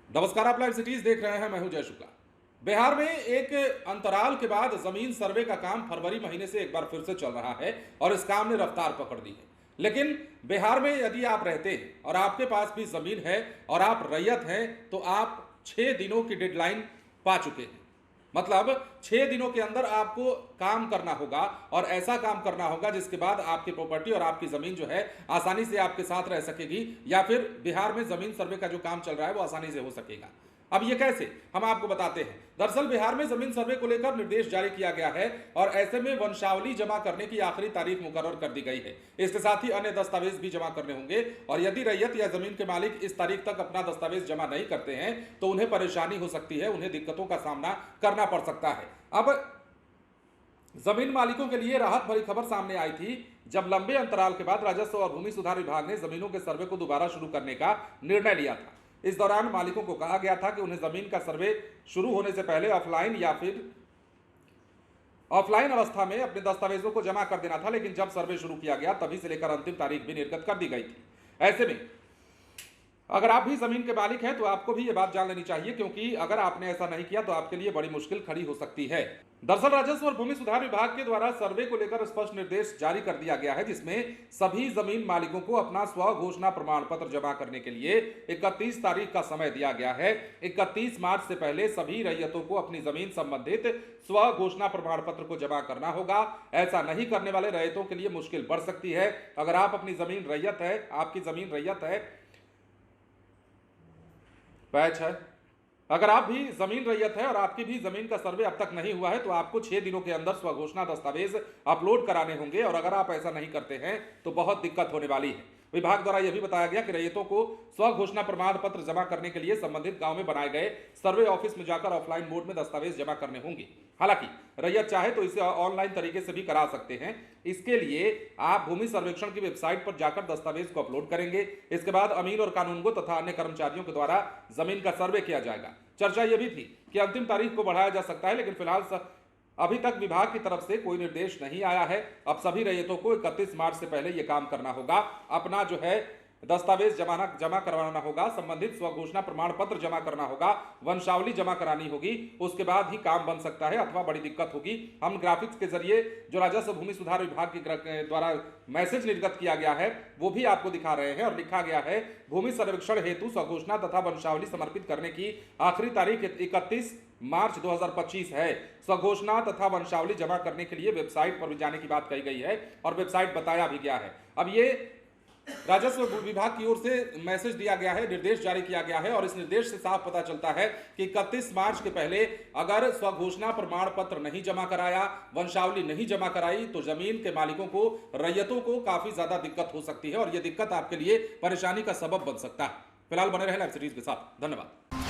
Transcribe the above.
नमस्कार, आप live cities देख रहे हैं। मैं हूं जय शुक्ला। बिहार में एक अंतराल के बाद जमीन सर्वे का काम फरवरी महीने से एक बार फिर से चल रहा है और इस काम ने रफ्तार पकड़ दी है। लेकिन बिहार में यदि आप रहते हैं और आपके पास भी जमीन है और आप रैयत हैं तो आप 6 दिनों की डेडलाइन पा चुके हैं। मतलब 6 दिनों के अंदर आपको काम करना होगा और ऐसा काम करना होगा जिसके बाद आपकी प्रॉपर्टी और आपकी जमीन जो है आसानी से आपके साथ रह सकेगी, या फिर बिहार में जमीन सर्वे का जो काम चल रहा है वो आसानी से हो सकेगा। अब ये कैसे, हम आपको बताते हैं। दरअसल बिहार में जमीन सर्वे को लेकर निर्देश जारी किया गया है और ऐसे में वंशावली जमा करने की आखिरी तारीख मुकर्रर कर दी गई है। इसके साथ ही अन्य दस्तावेज भी जमा करने होंगे और यदि रैयत या जमीन के मालिक इस तारीख तक अपना दस्तावेज जमा नहीं करते हैं तो उन्हें परेशानी हो सकती है, उन्हें दिक्कतों का सामना करना पड़ सकता है। अब जमीन मालिकों के लिए राहत भरी खबर सामने आई थी जब लंबे अंतराल के बाद राजस्व और भूमि सुधार विभाग ने जमीनों के सर्वे को दोबारा शुरू करने का निर्णय लिया था। इस दौरान मालिकों को कहा गया था कि उन्हें जमीन का सर्वे शुरू होने से पहले ऑफलाइन या फिर ऑफलाइन अवस्था में अपने दस्तावेजों को जमा कर देना था, लेकिन जब सर्वे शुरू किया गया तभी से लेकर अंतिम तारीख भी निर्गत कर दी गई थी। ऐसे में अगर आप भी जमीन के मालिक हैं तो आपको भी ये बात जान लेनी चाहिए, क्योंकि अगर आपने ऐसा नहीं किया तो आपके लिए बड़ी मुश्किल खड़ी हो सकती है। दरअसल राजस्व और भूमि सुधार विभाग के द्वारा सर्वे को लेकर स्पष्ट निर्देश जारी कर दिया गया है, जिसमें सभी जमीन मालिकों को अपना स्व घोषणा प्रमाण पत्र जमा करने के लिए 31 तारीख का समय दिया गया है। 31 मार्च से पहले सभी रैयतों को अपनी जमीन संबंधित स्व घोषणा प्रमाण पत्र को जमा करना होगा। ऐसा नहीं करने वाले रैयतों के लिए मुश्किल बढ़ सकती है। अगर आप अपनी जमीन रैयत है, आपकी जमीन रैयत है, पैच है, अगर आप भी जमीन रैयत है और आपकी भी जमीन का सर्वे अब तक नहीं हुआ है तो आपको 6 दिनों के अंदर स्वघोषणा दस्तावेज अपलोड कराने होंगे और अगर आप ऐसा नहीं करते हैं तो बहुत दिक्कत होने वाली है। विभाग द्वारा यह भी बताया गया कि रैयतों को स्वघोषणा प्रमाण पत्र जमा करने के लिए संबंधित गांव में बनाए गए सर्वे ऑफिस में जाकर ऑफलाइन मोड में दस्तावेज जमा करने होंगे। हालांकि रैयत चाहे तो इसे ऑनलाइन तरीके से भी करा सकते हैं। इसके लिए आप भूमि सर्वेक्षण की वेबसाइट पर जाकर दस्तावेज को अपलोड करेंगे। इसके बाद अमीन और कानूनगो तथा अन्य कर्मचारियों के द्वारा जमीन का सर्वे किया जाएगा। चर्चा यह भी थी कि अंतिम तारीख को बढ़ाया जा सकता है, लेकिन फिलहाल अभी तक विभाग की तरफ से कोई निर्देश नहीं आया है। अब सभी रैयतों को 31 मार्च से पहले यह काम करना होगा, अपना जो है दस्तावेज जमा करवाना होगा, संबंधित स्वघोषणा प्रमाण पत्र जमा करना होगा, वंशावली जमा करानी होगी। उसके बाद ही काम बन सकता है अथवा बड़ी दिक्कत होगी। हम ग्राफिक्स के जरिए जो राजस्व भूमि सुधार विभाग के द्वारा मैसेज निर्गत किया गया है वो भी आपको दिखा रहे हैं और लिखा गया है, भूमि सर्वेक्षण हेतु स्वघोषणा तथा वंशावली समर्पित करने की आखिरी तारीख 31 मार्च 2025 है। स्वघोषणा तथा वंशावली जमा करने के लिए वेबसाइट पर भी जाने की बात कही गई है और वेबसाइट बताया भी गया है। अब ये राजस्व विभाग की ओर से मैसेज दिया गया है, निर्देश जारी किया गया है और इस निर्देश से साफ पता चलता है कि 31 मार्च के पहले अगर स्वघोषणा प्रमाण पत्र नहीं जमा कराया, वंशावली नहीं जमा कराई तो जमीन के मालिकों को, रैयतों को काफी ज्यादा दिक्कत हो सकती है और यह दिक्कत आपके लिए परेशानी का सबब बन सकता है। फिलहाल बने रहे लाइव सीरीज के साथ। धन्यवाद।